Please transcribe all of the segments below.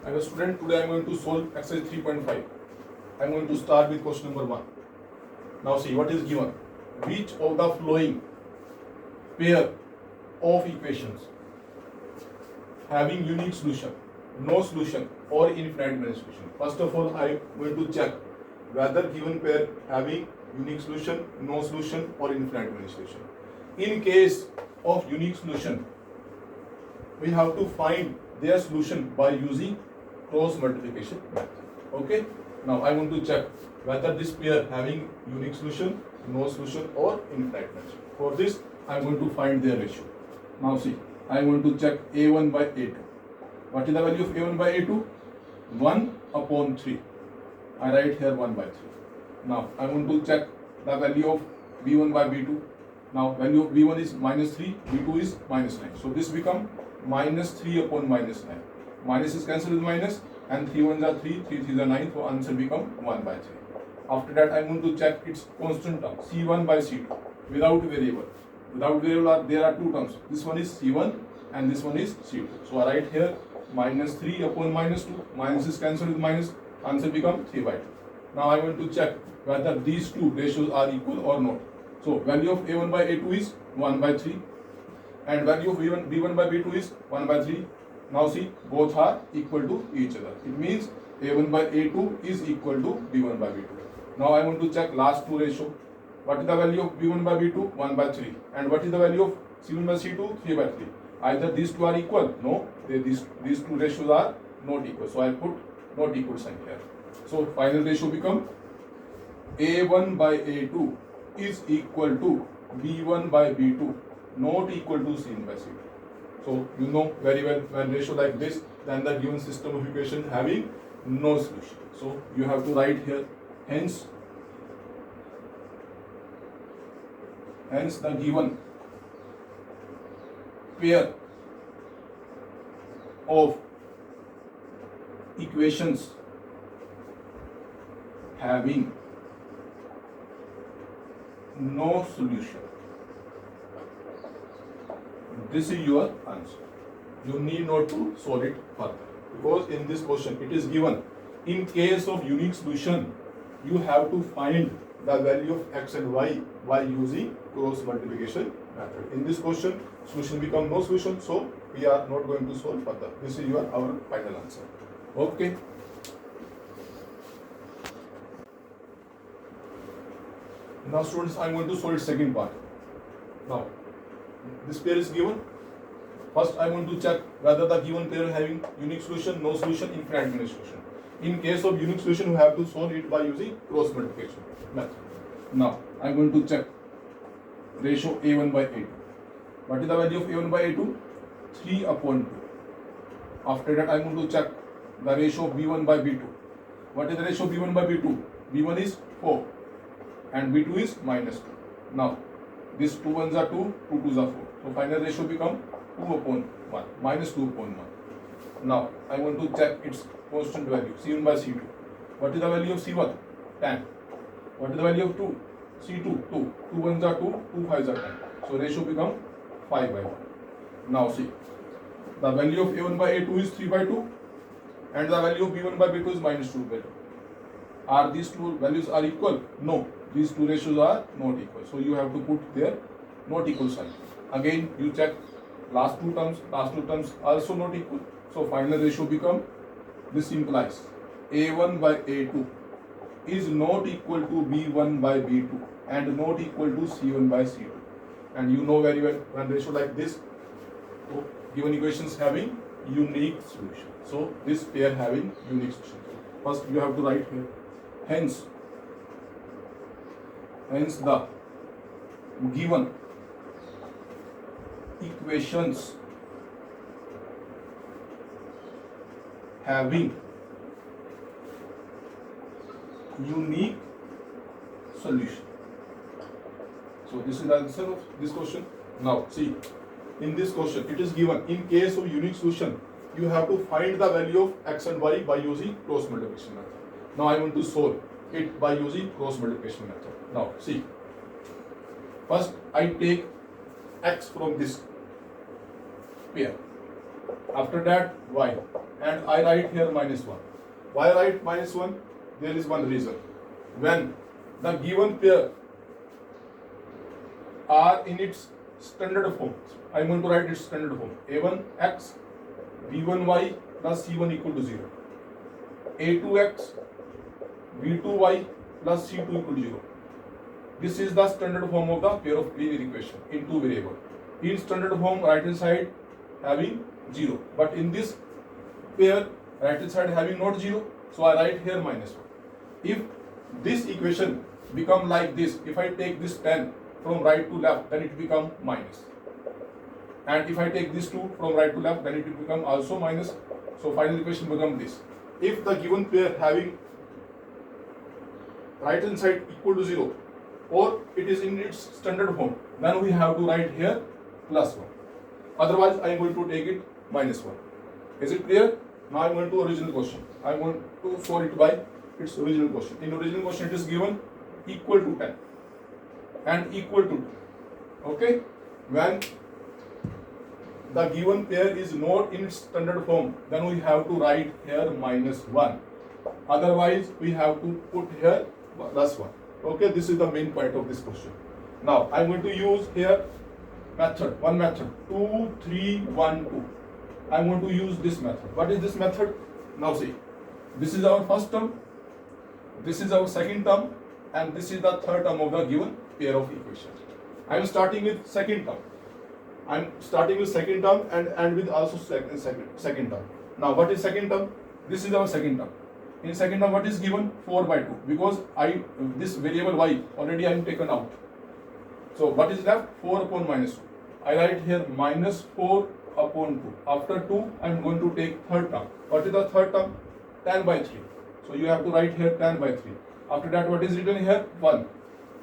I'm a student. Today I'm going to solve exercise 3.5. I'm going to start with question number 1. Now see what is given. Which of the following pair of equations having unique solution, no solution or infinite many solution? First of all, I'm going to check whether given pair having unique solution, no solution or infinite many solution. In case of unique solution, we have to find their solution by using cross multiplication method. Okay. Now I want to check whether this pair having unique solution, no solution or infinite solution. For this I am going to find their ratio. Now see, I am going to check a1 by a2. What is the value of a1 by a2? 1 upon 3. I write here 1 by 3. Now I want to check the value of b1 by b2. Now value of b1 is minus 3, b2 is minus 9. So this become minus 3 upon minus 9. Minus is cancelled with minus and 3 ones are 3, 3 3s are 9, so answer become 1 by 3. After that I am going to check its constant term c1 by c2 without variable. Without variable there are two terms. This one is c1 and this one is c2. So I write here minus 3 upon minus 2. Minus is cancelled with minus, answer become 3 by 2. Now I want to check whether these two ratios are equal or not. So value of a1 by a2 is 1 by 3 and value of b1 by b2 is 1 by 3. Now see, both are equal to each other. It means a1 by a2 is equal to b1 by b2. Now I want to check last two ratio. What is the value of b1 by b2? 1 by 3. And what is the value of c1 by c2? 3 by 3. Either these two are equal. No, these two ratios are not equal. So I put not equal sign here. So final ratio become a1 by a2 is equal to b1 by b2, not equal to c1 by c2. So you know very well, when ratio like this, then the given system of equation having no solution. So you have to write here, hence the given pair of equations having no solution. This is your answer. You need not to solve it further, because in this question it is given in case of unique solution you have to find the value of x and y by using cross multiplication method. In this question solution become no solution, so we are not going to solve further. This is our final answer. Okay. Now students, I am going to solve its second part. Now this pair is given. First I want to check whether the given pair having unique solution, no solution, infinite many solution. In case of unique solution you have to solve it by using cross multiplication method. Now I am going to check ratio a1 by a2. What is the value of a1 by a2? 3 upon 2. After that I am going to check the ratio of b1 by b2. What is the ratio of b1 by b2? b1 is 4 and b2 is minus 2. Now these 2 ones are 2, 2 2s are 4. So final ratio become 2 upon 1, minus 2 upon 1. Now I want to check its constant value, c1 by c2. What is the value of c1? 10. What is the value of 2? c2, 2. 2 ones are 2, 2 5s are 10. So ratio become 5 by 1. Now see, the value of a1 by a2 is 3 by 2 and the value of b1 by b2 is minus 2 by 2. Are these two values are equal? No, these two ratios are not equal. So you have to put their not equal sign. Again you check last two terms also not equal. So final ratio become, this implies a1 by a2 is not equal to b1 by b2 and not equal to c1 by c2. And you know very well, when ratio like this, so given equations having unique solution. So this pair having unique solution. First you have to write here, hence the given equations having unique solution. So this is the answer of this question. Now see, in this question it is given in case of unique solution you have to find the value of x and y by using cross multiplication method. Now I want to solve it by using cross multiplication method. Now see, first I take x from this pair. After that y, and I write here minus 1. Why I write minus 1? There is one reason. When the given pair are in its standard form, I am going to write its standard form. a1x b1y plus c1 equal to 0. a2x b2y plus c2 equal to 0. This is the standard form of the pair of linear equation in two variable. In standard form, right hand side having 0, but in this pair, right hand side having not 0, so I write here minus 1. If this equation become like this, if I take this 10 from right to left, then it become minus. And if I take this 2 from right to left, then it will become also minus. So final equation become this. If the given pair having right hand side equal to 0, or it is in its standard form, then we have to write here plus 1. Otherwise, I am going to take it minus 1. Is it clear? Now I am going to original question. I am going to solve it by its original question. In original question, it is given equal to 10 and equal to 2. Okay? When the given pair is not in its standard form, then we have to write here minus 1. Otherwise, we have to put here plus 1. Okay, this is the main point of this question. Now, I am going to use here one method, 2, 3, 1, 2. I am going to use this method. What is this method? Now see, this is our first term, this is our second term, and this is the third term of the given pair of equations. I am starting with second term. I am starting with second term and with also second term. Now, what is second term? This is our second term. In second term, what is given? 4 by 2. Because this variable y already I am taken out. So what is left? 4 upon minus 2. I write here minus 4 upon 2. After 2, I am going to take third term. What is the third term? 10 by 3. So you have to write here 10 by 3. After that, what is written here? 1.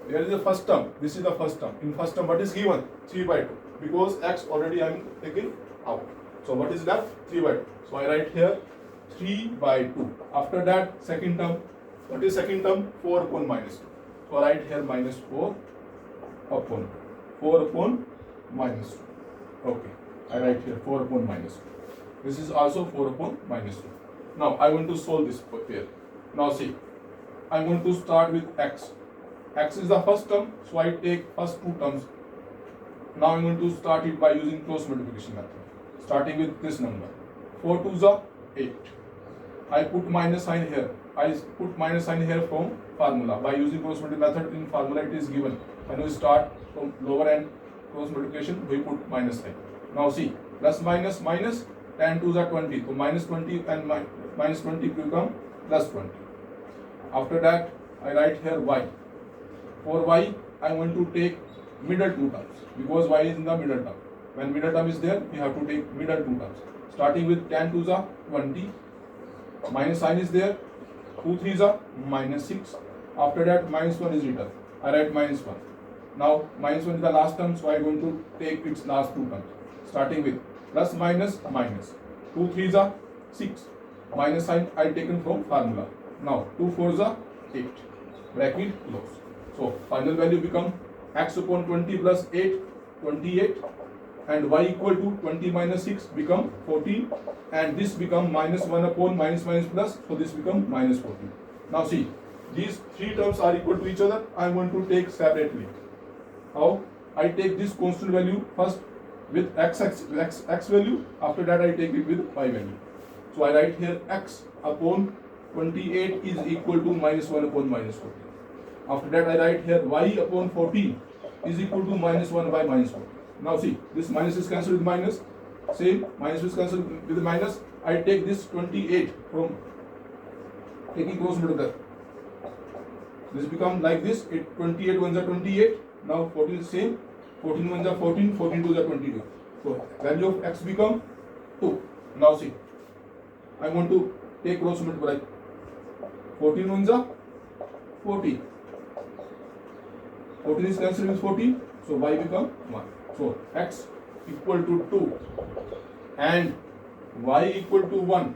Here is the first term. This is the first term. In first term, what is given? 3 by 2. Because x already I am taking out. So what is left? 3 by 2. So I write here 3 by 2. After that, second term. What is second term? 4 upon minus 2. So I write here minus 4 upon 2. 4 upon minus 2. Okay. I write here 4 upon minus 2. This is also 4 upon minus 2. Now I want to solve this pair. Now see, I am going to start with x. X is the first term, so I take first two terms. Now I am going to start it by using cross multiplication method. Starting with this number. 4 2s are 8. I put minus sign here. I put minus sign here from formula. By using cross multiplication method, in formula it is given. When we start from lower end cross multiplication, we put minus sign. Now see, plus minus minus, 10 2s are 20. So minus 20 and minus 20 become plus 20. After that, I write here y. For y, I want to take middle two terms because y is in the middle term. When middle term is there, we have to take middle two terms. Starting with 10 2s are 20. Minus sign is there. 2 3s are minus 6. After that, minus 1 is written. I write minus 1. Now, minus 1 is the last term, so I am going to take its last two terms. Starting with plus minus minus. 2 3s are 6. Minus sign I taken from formula. Now 2 4s are 8. Bracket close. So final value become x upon 20 plus 8, 28, and y equal to 20 minus 6 become 14, and this become minus 1 upon minus minus plus, so this become minus 14. Now see, these three terms are equal to each other. I am going to take separately. How? I take this constant value first with x value. After that, I take it with y value. So I write here x upon 28 is equal to minus 1 upon minus 14. After that, I write here y upon 14 is equal to minus 1 by minus 14. Now see, this minus is cancelled with minus. Same, minus is cancelled with minus. I take this 28 from taking cross multiply. This become like this. 28 ones are 28. Now 14 is same. 14 ones are 14. 14 twos are 22. So value of x become 2. Now see, I want to take cross multiply. 14 ones are 40. 14 is cancelled with 14. So y become 1. So x equal to 2 and y equal to 1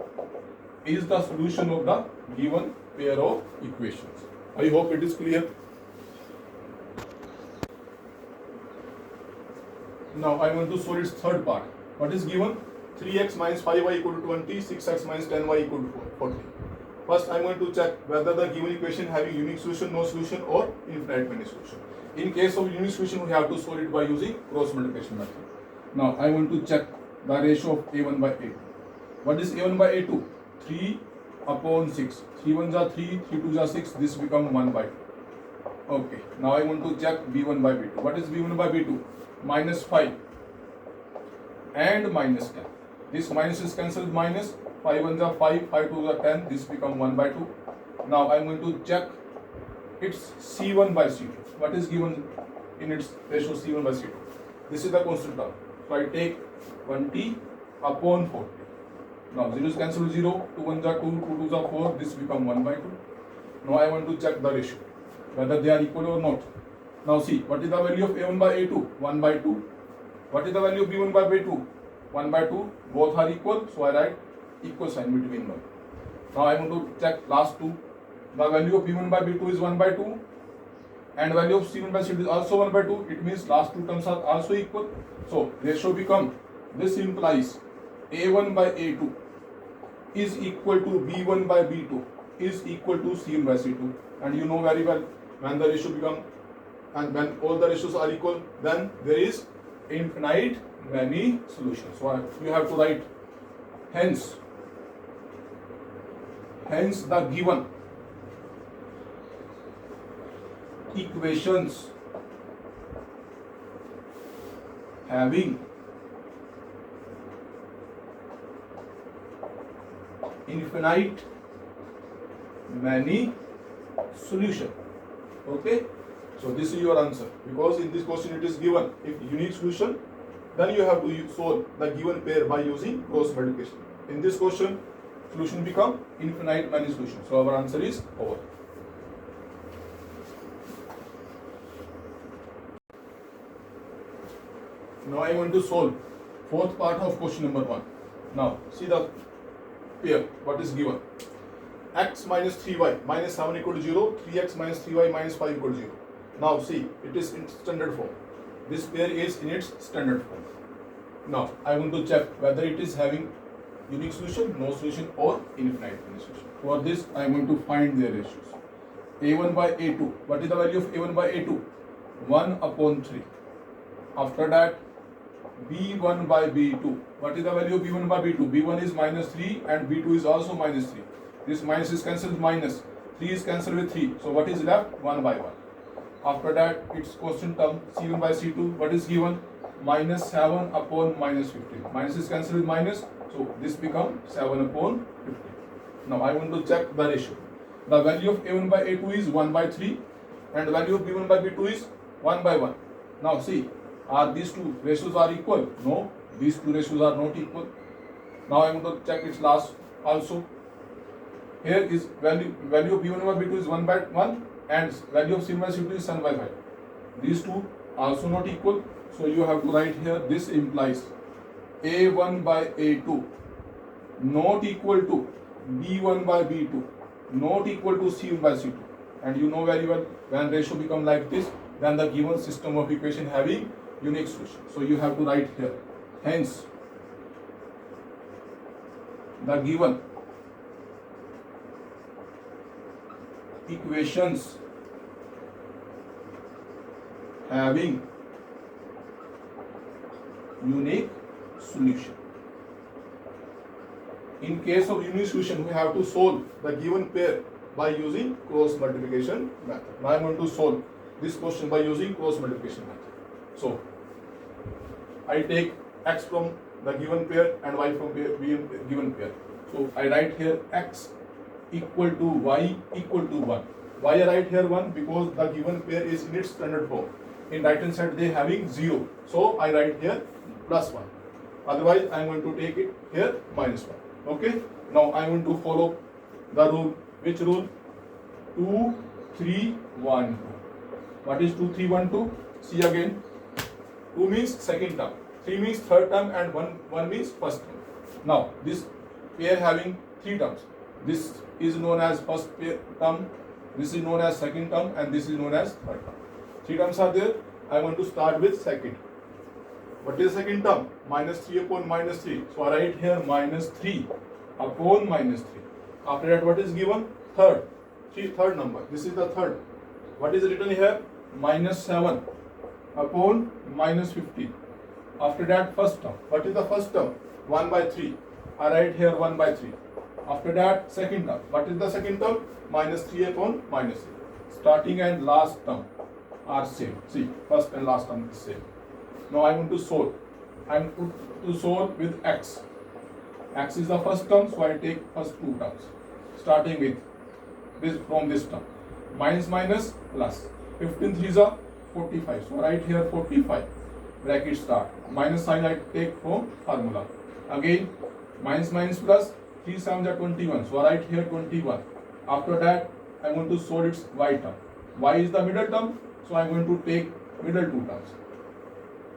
is the solution of the given pair of equations. I hope it is clear. Now I want to solve its third part. What is given? 3x minus 5y equal to 20, 6x minus 10y equal to 40. First, I am going to check whether the given equation having unique solution, no solution, or infinite many solution. In case of unique solution, we have to solve it by using cross multiplication method. Now, I want to check the ratio of a1 by a2. What is a1 by a2? 3 upon 6. 3 1s are 3, 3 2s are 6. This become 1 by 2. Okay. Now, I want to check b1 by b2. What is b1 by b2? Minus 5 and minus 10. This minus is cancelled with minus. 5 1s are 5, 5 2s are 10. This become 1 by 2. Now, I am going to check its c1 by c2. What is given in its ratio c1 by c2? This is the constant term. So, I take 20 upon 40. Now, 0 is cancelled with 0. 2 1s are 2, 2 2s are 4. This become 1 by 2. Now, I want to check the ratio, whether they are equal or not. Now, see, what is the value of a1 by a2? 1 by 2. What is the value of b1 by b2? 1 by 2. Both are equal. So, I write equal sign between them. Now, I want to check last two. The value of b1 by b2 is 1 by 2. And value of c1 by c2 is also 1 by 2. It means last two terms are also equal. So, ratio become, this implies a1 by a2 is equal to b1 by b2 is equal to c1 by c2. And you know very well, when the ratio become, and when all the ratios are equal, then there is infinite many solutions. So, you have to write hence the given equations having infinite many solution. Okay, so this is your answer, because in this question it is given if unique solution, then you have to solve the given pair by using cross multiplication. In this question, solution become infinite many solutions. So our answer is over. Now I want to solve fourth part of question number 1. Now see the pair, what is given? X minus 3y minus 7 equal to 0, 3x minus 3y minus 5 equal to 0. Now see, it is in standard form. This pair is in its standard form. Now I want to check whether it is having unique solution, no solution, or infinite many solution. For this, I want to find their ratios. a1 by a2. What is the value of a1 by a2? 1 upon 3. After that, b1 by b2. What is the value of b1 by b2? b1 is minus 3 and b2 is also minus 3. This minus is cancelled with minus. 3 is cancelled with 3. So what is left? 1 by 1. After that, its constant term c1 by c2. What is given? Minus 7 upon minus 15. Minus is cancelled with minus. So this becomes 7 upon 15. Now I want to check the ratio. The value of a1 by a2 is 1 by 3 and the value of b1 by b2 is 1 by 1. Now see, are these two ratios are equal? No, these two ratios are not equal. Now I want to check its last also. Here is value of b1 by b2 is 1 by 1 and value of c1 by c2 is 7 by 5. These two also not equal. So you have to write here, this implies a1 by a2 not equal to b1 by b2 not equal to c1 by c2. And you know very well, when ratio become like this, then the given system of equation having unique solution. So you have to write here, hence the given equations having unique solution. In case of unique solution, we have to solve the given pair by using cross multiplication method. Now I am going to solve this question by using cross multiplication method. So I take x from the given pair and y from given pair. So I write here x equal to y equal to 1. Why I write here 1? Because the given pair is in its standard form. In right hand side they having 0. So I write here plus 1. Otherwise I am going to take it here minus 1. Okay. Now I want to follow the rule. Which rule? 2, 3, 1, 2. What is 2, 3, 1, 2? See again. 2 means second term. 3 means third term and 1 means first term. Now this pair having 3 terms. This is known as first term, this is known as second term, and this is known as third term. 3 terms are there. I want to start with second. What is the second term? Minus 3 upon minus 3. So I write here minus 3 upon minus 3. After that, what is given? Third. Third number. This is the third. What is written here? Minus 7 upon minus 15. After that, first term. What is the first term? 1 by 3. I write here 1 by 3. After that, second term. What is the second term? Minus 3 upon minus 3. Starting and last term are same. See, first and last term is same. Now I want to solve. I am to solve with x. X is the first term, so I take first two terms. Starting with this from this term. Minus minus plus. 15 3s are 45. So I write here 45. Bracket start. Minus sign I take from formula. Again, minus minus plus. 3 7s are 21. So I write here 21. After that, I want to solve its y term. Y is the middle term, so I am going to take middle two terms.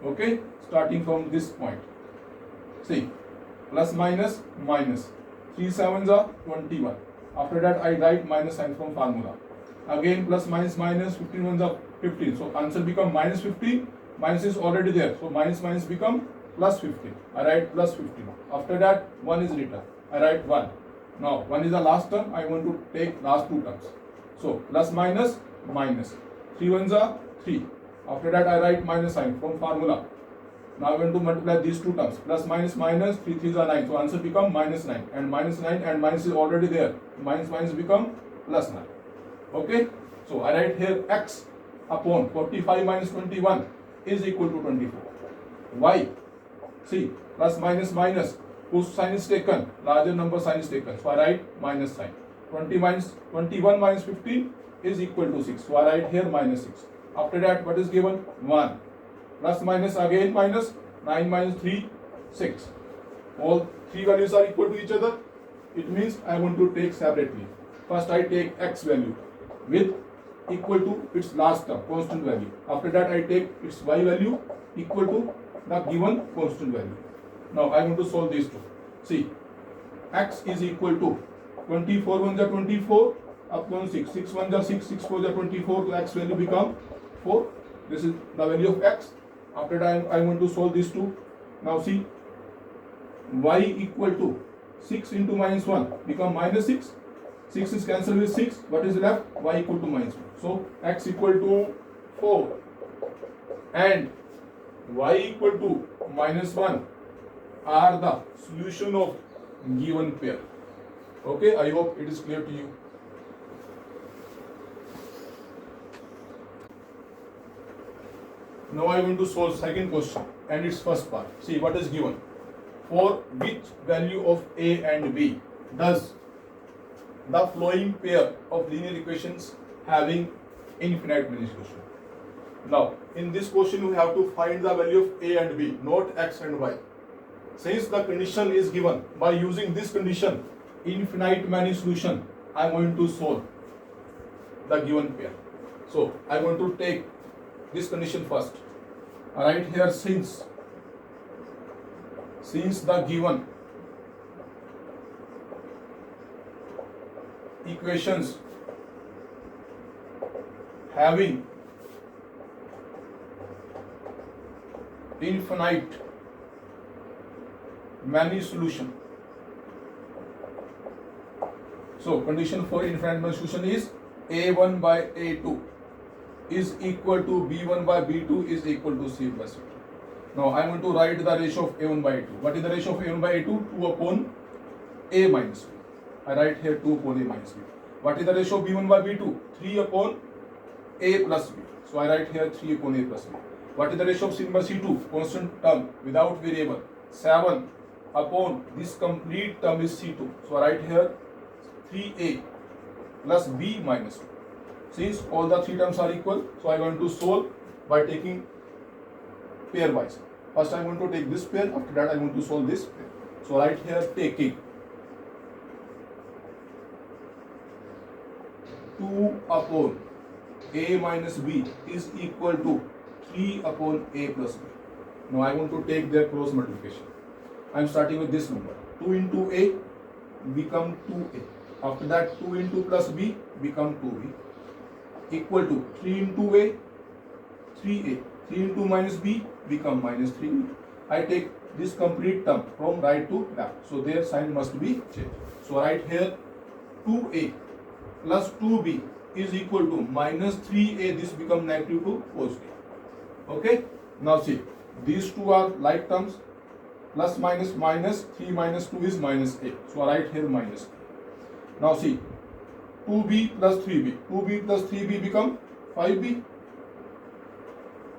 Okay, starting from this point. See, plus minus minus. 3 7s are 21. After that, I write minus sign from formula. Again, plus minus minus. 15 1s are 15. So answer become minus 15. Minus is already there. So minus minus become plus 15. I write plus 15. After that, 1 is written. I write 1. Now, 1 is the last term. I want to take last two terms. So, plus minus minus. 3 1s are 3. After that, I write minus sign from formula. Now, I want to multiply these two terms. Plus minus minus. 3 3s are 9. So, answer become minus 9. And minus 9 and minus is already there. Minus minus become plus 9. Okay. So, I write here x upon 45 minus 21 is equal to 24. Why? See, plus minus minus. Whose sign is taken? Larger number sign is taken. So I write minus sign. 21 minus 15 is equal to 6. So I write here minus 6. After that, what is given? 1. Plus minus again minus. 9 minus 3, 6. All three values are equal to each other. It means I want to take separately. First I take x value with equal to its last term, constant value. After that I take its y value equal to the given constant value. Now I want to solve these two. See, x is equal to 24 1s are 24 upon 6. 6 1s are 6, 6 4s are 24. So x value become 4. This is the value of x. After that I want to solve these two. Now see, y equal to 6 into minus 1 become minus 6. 6 is cancelled with 6. What is left? Y equal to minus 1. So x equal to 4 and y equal to minus 1 are the solution of given pair. Okay, I hope it is clear to you. Now I want to solve second question and its first part. See what is given. For which value of a and b does the following pair of linear equations having infinite many solutions? Now in this question you have to find the value of a and b, not x and y. Since the condition is given, by using this condition, infinite many solution, I am going to solve the given pair. So I am going to take this condition first. I write here since the given equations having infinite many solution. So condition for infinite many solution is a1 by a2 is equal to b1 by b2 is equal to c by c2. Now I am going to write the ratio of a1 by a2. What is the ratio of a1 by a2? 2 upon a minus b. I write here 2 upon a minus b. What is the ratio of b1 by b2? 3 upon a plus b. So I write here 3 upon a plus b. What is the ratio of c by c2? Constant term without variable. 7 upon this complete term is c2. So I write here 3a plus b minus 2. Since all the three terms are equal, so I am going to solve by taking pairwise. First I am going to take this pair, after that I am going to solve this pair. So I write here taking 2 upon a minus b is equal to 3 upon a plus b. Now I want to take their cross multiplication. I am starting with this number. 2 into a become 2a. After that 2 into plus b become 2b equal to 3 into a 3a 3 into minus b become minus 3b. I take this complete term from right to left. So their sign must be changed. So write here 2a plus 2b is equal to minus 3a. This become negative to positive. Okay. Now see, these two are like terms. Plus minus minus 3 minus 2 is minus a. So I write here minus a. Now see, 2b plus 3b. 2b plus 3b become 5b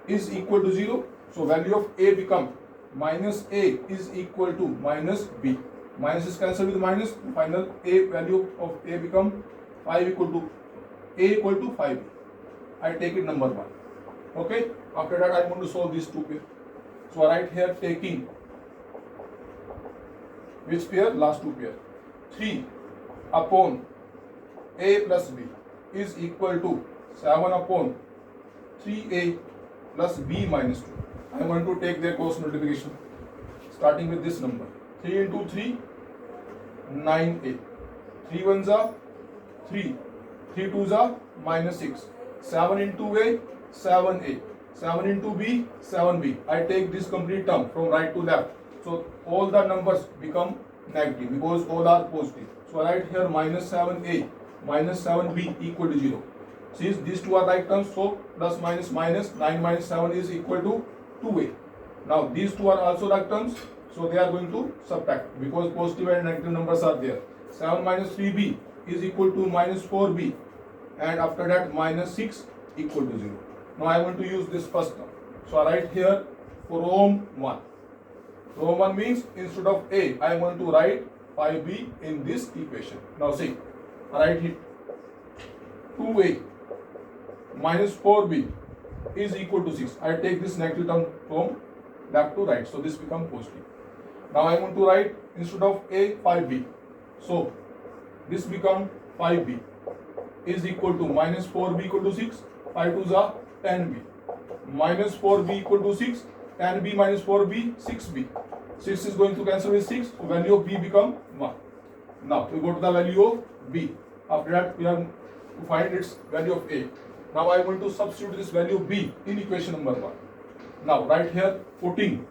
is equal to 0. So value of a become minus a is equal to minus b. Minus is cancelled with minus. Final a value of a become 5 equal to a equal to 5b. I take it number 1. Okay. After that I am going to solve these two pair. So I write here taking which pair? Last two pair. 3 upon a plus b is equal to 7 upon 3a plus b minus 2. I am going to take their cross multiplication. Starting with this number. 3 into 3, 9a. 3 ones are 3. 3 twos are minus 6. 7 into a, 7a. 7 into b, 7b. I take this complete term from right to left. So all the numbers become negative because all are positive. So I write here minus 7a minus 7b equal to 0. Since these two are like terms, so plus minus minus 9 minus 7 is equal to 2a. Now these two are also like terms, so they are going to subtract because positive and negative numbers are there. 7 minus 3b is equal to minus 4b, and after that minus 6 equal to 0. Now I want to use this first term. So I write here from 1. From 1 means instead of a, I am going to write 5b in this equation. Now see, I write here 2a minus 4b is equal to 6. I take this negative term from left to right. So this becomes positive. Now I want to write instead of a 5b. So this becomes 5b is equal to minus 4b equal to 6. 5 twos are 10b. Minus 4b equal to 6. 10b minus 4b, 6b. 6 is going to cancel with 6. So value of b become 1. Now we go to the value of b. After that we have to find its value of a. Now I want to substitute this value of b in equation number 1. Now right here putting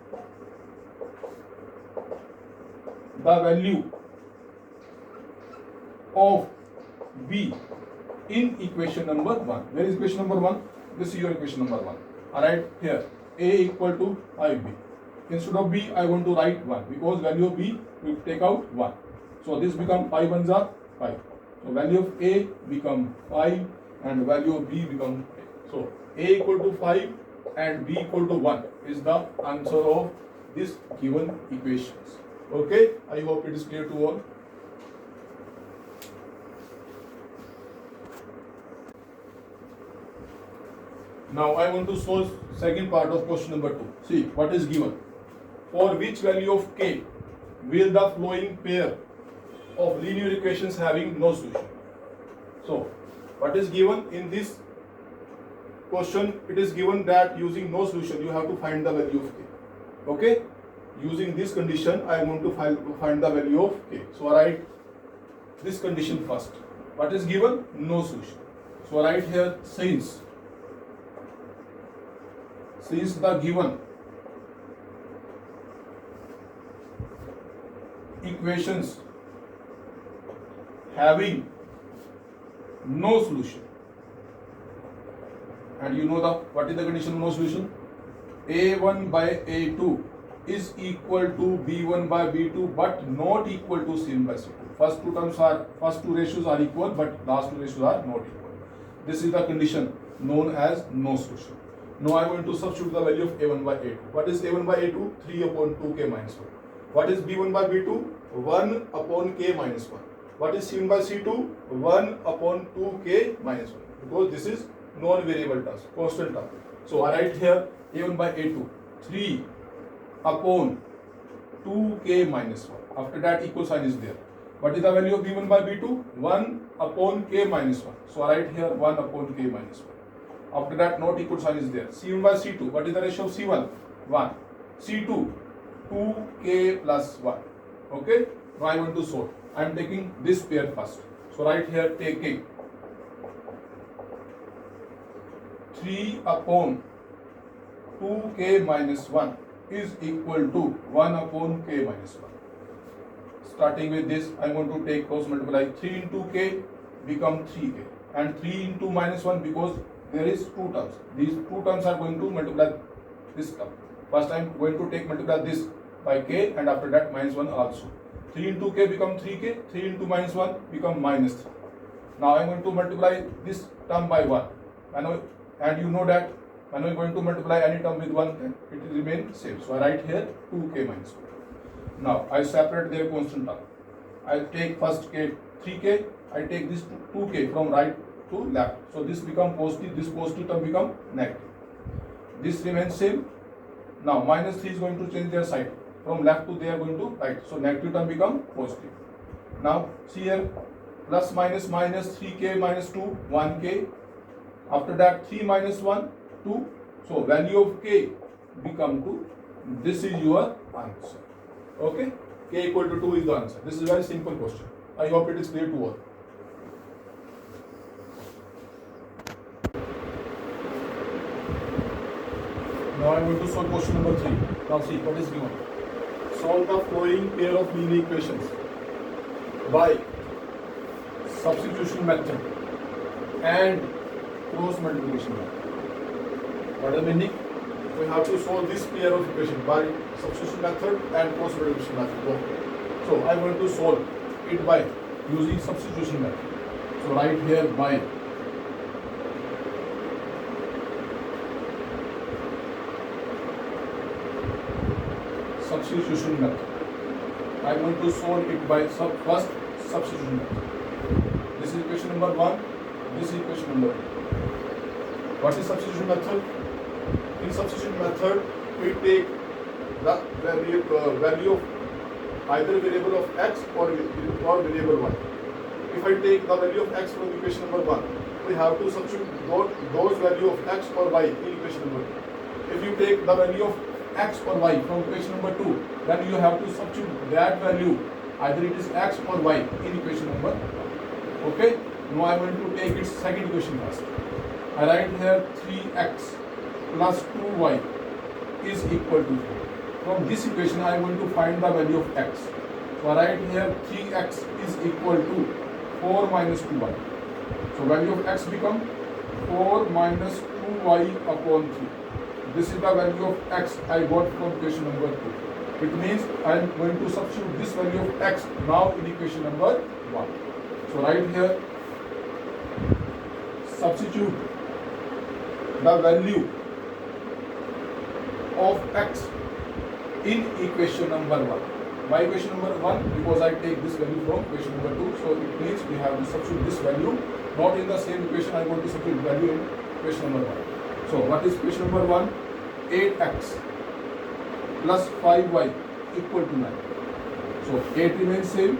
the value of b in equation number 1. Where is equation number 1? This is your equation number 1. I write here a equal to 5b. Instead of b, I want to write 1 because value of b will take out 1. So this become 5 ones are 5. So value of a become 5 and value of b become 8. So a equal to 5 and b equal to 1 is the answer of this given equations. Okay, I hope it is clear to all. Now I want to solve second part of question number 2. See what is given. For which value of k will the following pair of linear equations having no solution? So what is given in this question? It is given that using no solution you have to find the value of k. Okay? Using this condition I am going to find the value of k. So I write this condition first. What is given? No solution. So I write here since the given equations having no solution, and you know what is the condition of no solution? A1 by A2 is equal to B1 by B2 but not equal to C1 by C2. First two ratios are equal but last two ratios are not equal. This is the condition known as no solution. Now I am going to substitute the value of A1 by A2. What is A1 by A2? 3 upon 2k minus 1. What is B1 by B2? 1 upon k minus 1. What is C1 by C2? 1 upon 2k minus 1. Because this is non-variable terms, constant term. So I write here A1 by A2, 3 upon 2k minus 1. After that equal sign is there. What is the value of B1 by B2? 1 upon k minus 1. So I write here 1 upon k minus 1. After that not equal sign is there. C1 by C2. What is the ratio of C1? 1. C2, 2k plus 1. Okay. Now I want to solve. I am taking this pair first. So right here taking 3 upon 2k minus 1 is equal to 1 upon k minus 1. Starting with this, I am going to take cross multiply. 3 into k become 3k, and 3 into minus 1, because there is two terms. These two terms are going to multiply this term. First I am going to take multiply this by k, and after that minus 1 also. 3 into k become 3k, 3 into minus 1 become minus 3. Now I am going to multiply this term by 1. And you know that when we are going to multiply any term with 1, then it will remain same. So I write here 2k minus 1. Now I separate their constant term. I take first k 3k, I take this 2k from right to left. So this become positive, this positive term become negative. This remains same. Now minus 3 is going to change their side. From left to they are going to right. So negative term become positive. Now see here, plus minus minus 3k minus 2, 1k. After that 3 minus 1, 2. So value of k become 2. This is your answer. Okay? K equal to 2 is the answer. This is a very simple question. I hope it is clear to all. Now I am going to solve question number 3. Now see what is given. Solve the following pair of linear equations by substitution method and cross multiplication method. What is the meaning? We have to solve this pair of equation by substitution method and cross multiplication method. Okay. So I am going to solve it by using substitution method. So write here by substitution method. I am going to solve it by first substitution method. This is equation number 1. This is equation number 2. What is substitution method? In substitution method, we take the value of either variable of x or variable y. If I take the value of x from equation number 1, we have to substitute those value of x or y in equation number 2. If you take the value of x or y from equation number 2, then you have to substitute that value, either it is x or y, in equation number 1. Okay? Now I am going to take its second equation first. I write here 3x plus 2y is equal to 4. From this equation I am going to find the value of x. So I write here 3x is equal to 4 minus 2y. So value of x become 4 minus 2y upon 3. This is the value of x I got from equation number 2. It means I am going to substitute this value of x now in equation number 1. So write here, substitute the value of x in equation number 1. Why equation number 1? Because I take this value from equation number 2. So it means we have to substitute this value not in the same equation. I am going to substitute value in equation number 1. So what is equation number 1? 8x plus 5y equal to 9. So 8 remains same.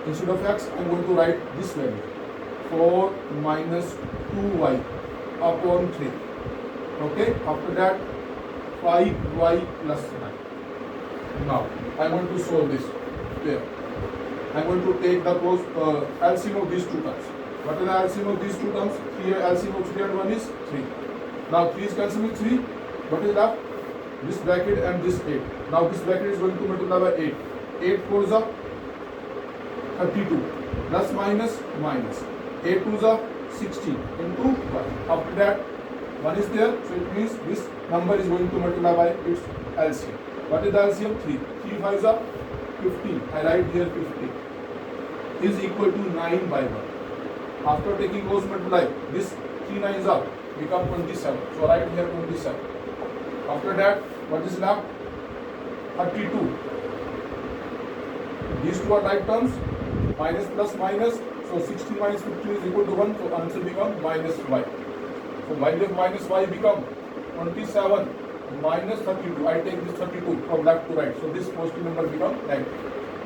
Instead of x, I am going to write this value, 4 minus 2y upon 3. Okay, after that 5y plus 9. Now I am going to solve this here. I am going to take the LCM of these two terms. What is the LCM of these two terms? Here LCM of 3 and 1 is 3. Now 3 is cancelled with 3. What is left? This bracket and this 8. Now this bracket is going to multiply by 8. 8 4s are 32. Plus minus minus. 8 2s are 16 into 1. After that 1 is there. So it means this number is going to multiply by its LCM. What is the LCM? 3. 3 5s are 15. I write here 15 is equal to 9 by 1. After taking cross multiply, this 3 9s are become 27. So I write here 27. After that, what is left? 32. These two are like terms. Minus plus minus. So 16 minus 15 is equal to 1. So answer become minus y. So value of minus y become 27 minus 32. I take this 32 from left to right. So this positive number become negative.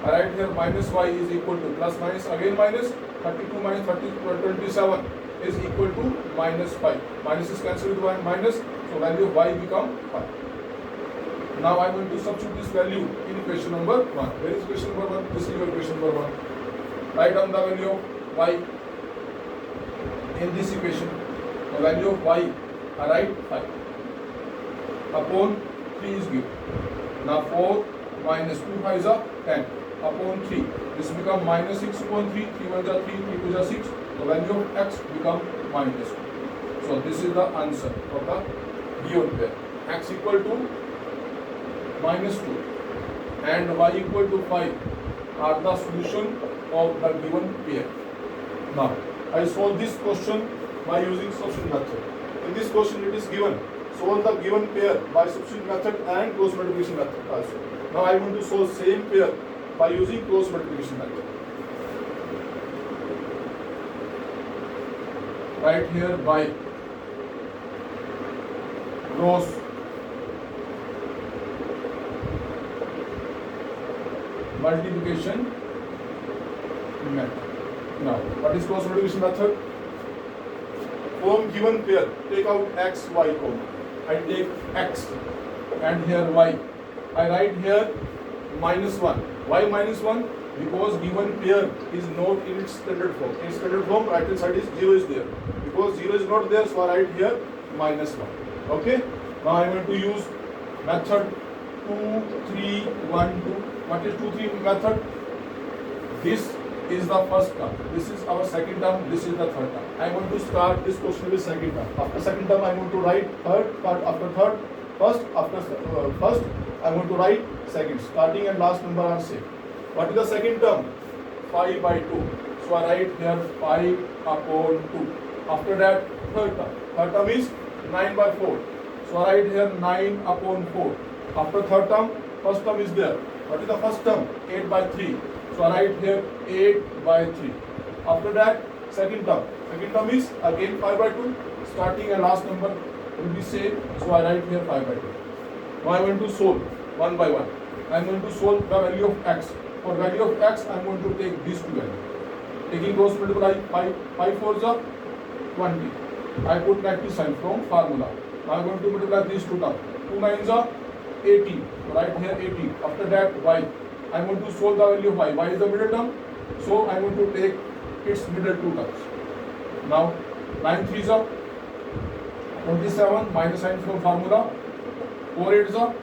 I write here minus y is equal to plus minus again minus 32 minus 27 is equal to minus 5. Minus is cancelled with 1 minus. So value of y become 5. Now I am going to substitute this value in equation number 1. Where is equation number 1? This is your equation number 1. Write down the value of y in this equation. The value of y, I write 5. upon 3 is given. Now 4 minus 2 5 are 10 upon 3. This become minus 6 upon 3. 3 1 are 3, 3 2 are 6. The value of x become minus 2. So this is the answer of the given pair. X equal to minus 2 and y equal to 5 are the solution of the given pair. Now I solve this question by using substitution method. In this question it is given solve the given pair by substitution method and cross multiplication method also. Now I want to solve same pair by using cross multiplication method. Right here by cross multiplication method. Now what is cross multiplication method? From given pair take out x y comma. I take x and here y. I write here minus 1. Why minus 1? Because given pair is not in its standard form. In standard form, right hand side is 0 is there. Because 0 is not there, so I write here minus 1. Okay? Now I am going to use method 2, 3, 1, 2. What is 2, 3 method? This is the first term. This is our second term. This is the third term. I want to start this question with second term. After second term, I want to write third part after third. First after first, I want to write second. Starting and last number are same. What is the second term? 5 by 2. So I write here 5 upon 2. After that, third term. Third term is 9 by 4. So I write here 9 upon 4. After third term, first term is there. What is the first term? 8 by 3. So I write here 8 by 3. After that, second term. Second term is again 5 by 2. Starting and last number will be same. So I write here 5 by 2. Now I am going to solve one by one. I am going to solve the value of x. For value of x, I am going to take these two values. Taking cross multiply 5 4s are 20. I put negative sign from formula. Now I am going to multiply these two terms. 2 9s are 18. So write here 18. After that, y. I want to solve the value of y. Y is the middle term. So I want to take its middle two terms. Now 9 3s are 27 minus sign from formula. 4 8s are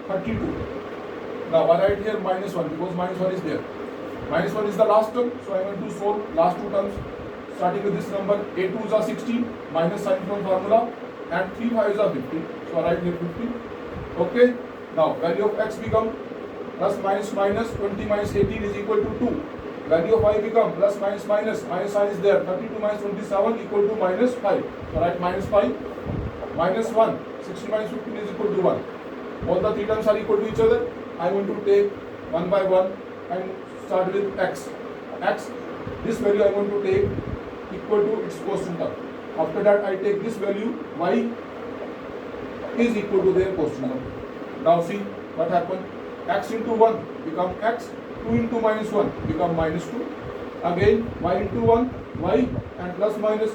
32. Now I write here minus 1 because minus 1 is there. Minus 1 is the last term. So I want to solve last two terms. Starting with this number, 8 2s are 16 minus sign from formula and 3 5s are 50. So I write here 50. Okay. Now value of x become plus minus minus 20 minus 18 is equal to 2. Value of y become plus minus minus sign is there 32 minus 27 equal to minus 5. So write minus 5 minus 1 16 minus 15 is equal to 1. All the three terms are equal to each other. I want to take one by one and start with x. X, this value I want to take equal to its quotient term. After that I take this value y is equal to their quotient term. Now see what happened. X into 1 become x, 2 into minus 1 become minus 2. Again y into 1 y and plus minus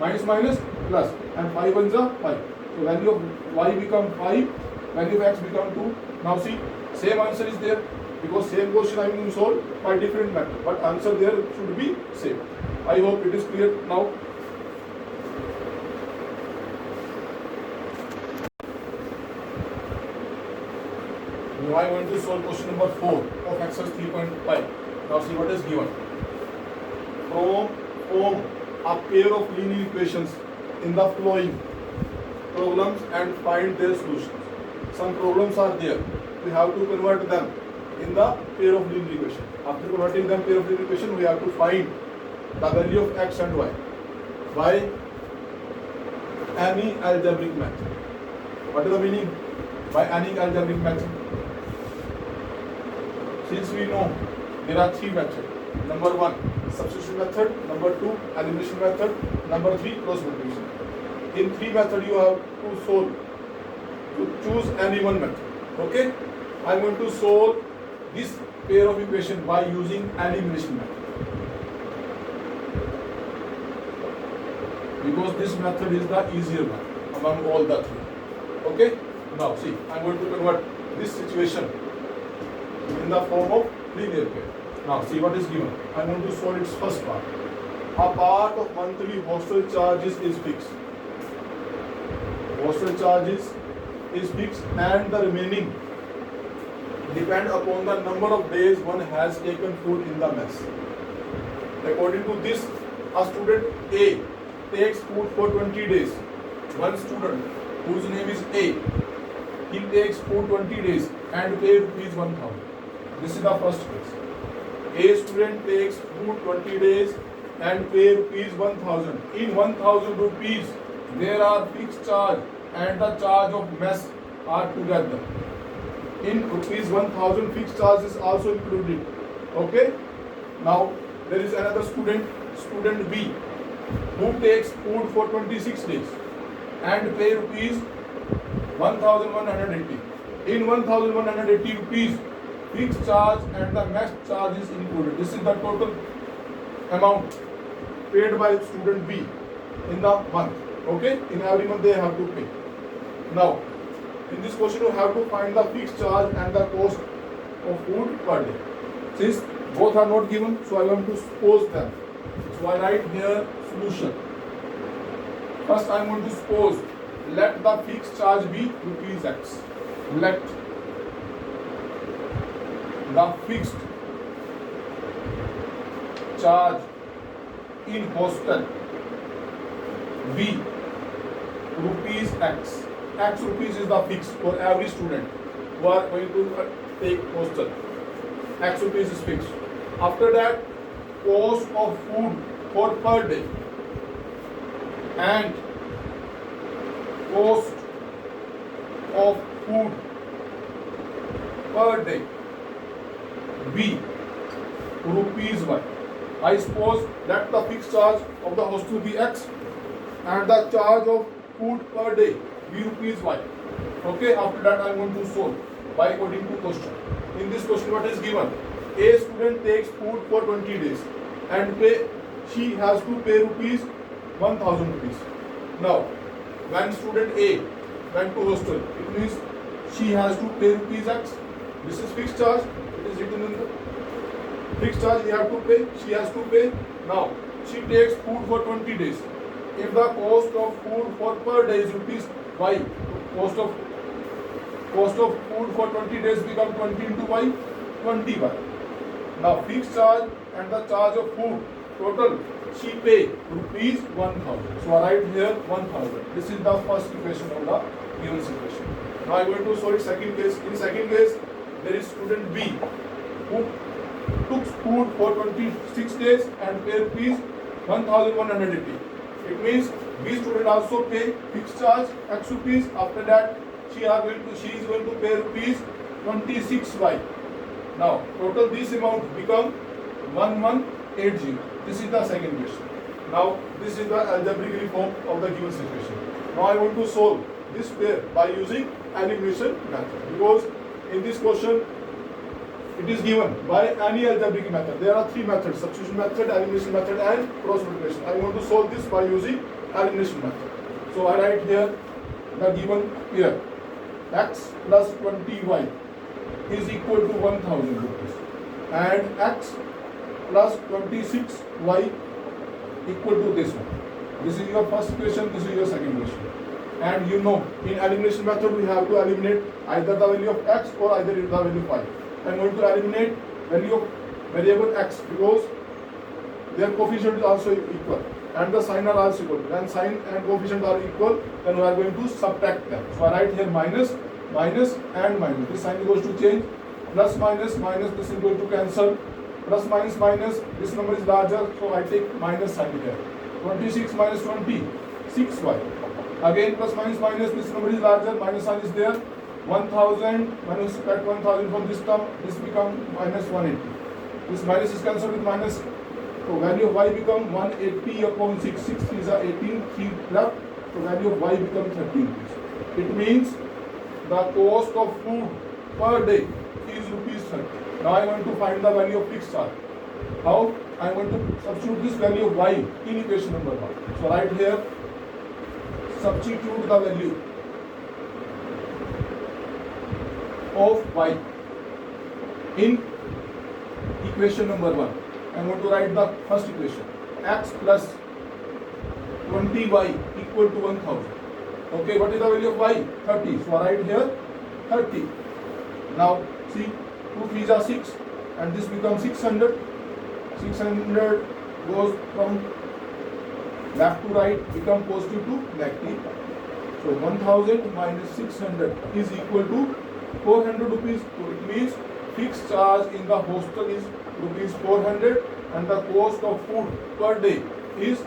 minus minus plus and 5 ones are 5. So value of y become 5, value of x become 2. Now see same answer is there because same question I am going to solve by different method, but answer there should be same. I hope it is clear now. Now I am going to solve question number 4 of exercise 3.5. Now see what is given. Form a pair of linear equations in the following problems and find their solutions. Some problems are there. We have to convert them in the pair of linear equation. After converting them pair of linear equation, we have to find the value of x and y by any algebraic method. What is the meaning? By any algebraic method. Since we know there are three methods. Number 1, substitution method. Number 2, elimination method. Number 3, cross multiplication. In 3 methods you have to solve, to choose any one method. Okay? I am going to solve this pair of equation by using elimination method. Because this method is the easier one among all the three. Okay? Now see, I am going to convert this situation in the form of linear pair. Now see what is given. I want to solve its first part. A part of monthly hostel charges is fixed. Hostel charges is fixed and the remaining depend upon the number of days one has taken food in the mess. According to this, a student A takes food for 20 days. One student whose name is A, he takes food 20 days and pay rupees 1000. This is the first case. A student takes food 20 days and pay rupees 1000. In 1000 rupees, there are fixed charge and the charge of mess are together. In rupees 1000, fixed charge is also included. Okay? Now, there is another student, student B, who takes food for 26 days and pay rupees 1180. In 1180 rupees, fixed charge and the mess charge is included. This is the total amount paid by student B in the month. Okay? In every month they have to pay. Now, in this question you have to find the fixed charge and the cost of food per day. Since both are not given, so I want to suppose them. So I write here solution. First I want to suppose, let the fixed charge be rupees X. Let the fixed charge in hostel be rupees X. X rupees is the fixed for every student who are going to take hostel. X rupees is fixed. After that, cost of food for per day and cost of food per day B rupees Y. I suppose that the fixed charge of the hostel be X and the charge of food per day be rupees Y. Okay, after that I want to solve by according to question. In this question what is given? A student takes food for 20 days and she has to pay rupees 1000 rupees. Now, when student A went to hostel, it means she has to pay rupees X. This is fixed charge. It is written in the fixed charge. He have to pay. She has to pay. Now, she takes food for 20 days. If the cost of food for per day is rupees Y, cost of food for 20 days become 20 into Y, 20 Y. Now, fixed charge and the charge of food total she pay rupees 1000. So I write here 1000. This is the first equation of the given situation. Now I am going to solve second case. In second case, there is student B who took food for 26 days and pay rupees 1180. It means B student also pay fixed charge X rupees. After that, she is going to pay rupees 26Y. Now total this amount become 1180. This is the second question. Now this is the algebraic form of the given situation. Now I want to solve this pair by using elimination method, because in this question it is given by any algebraic method. There are three methods: substitution method, elimination method and cross multiplication. I want to solve this by using elimination method. So I write here the given pair X plus 20Y is equal to 1000 rupees and X plus 26Y equal to this one. This is your first equation, this is your second equation. And you know, in elimination method we have to eliminate either the value of X or either the value of Y. I am going to eliminate value of variable X because their coefficient is also equal and the sign are also equal. When sign and coefficient are equal, then we are going to subtract them. So I write here minus, minus and minus. This sign is going to change. Plus minus, minus, this is going to cancel. Plus minus minus, this number is larger, so I take minus sign here. 26 minus 20, 6y. Again plus minus minus, this number is larger, minus sign is there. 1000 minus subtract 1000 from this term, this become minus 180. This minus is cancelled with minus, so value of y become 180 upon 6. 6 is 18, 3 left, so value of y become 13. It means the cost of food per day is rupees 30. Now I want to find the value of fixed charge. How? I want to substitute this value of y in equation number 1. So right here, substitute the value of y in equation number 1. I want to write the first equation. X plus 20y equal to 1000. Okay, what is the value of y? 30. So I write here 30. Now see, 2 3s are 6 and this becomes 600. 600 goes from left to right, become positive to negative. So 1000 minus 600 is equal to 400 rupees. So it means fixed charge in the hostel is rupees 400 and the cost of food per day is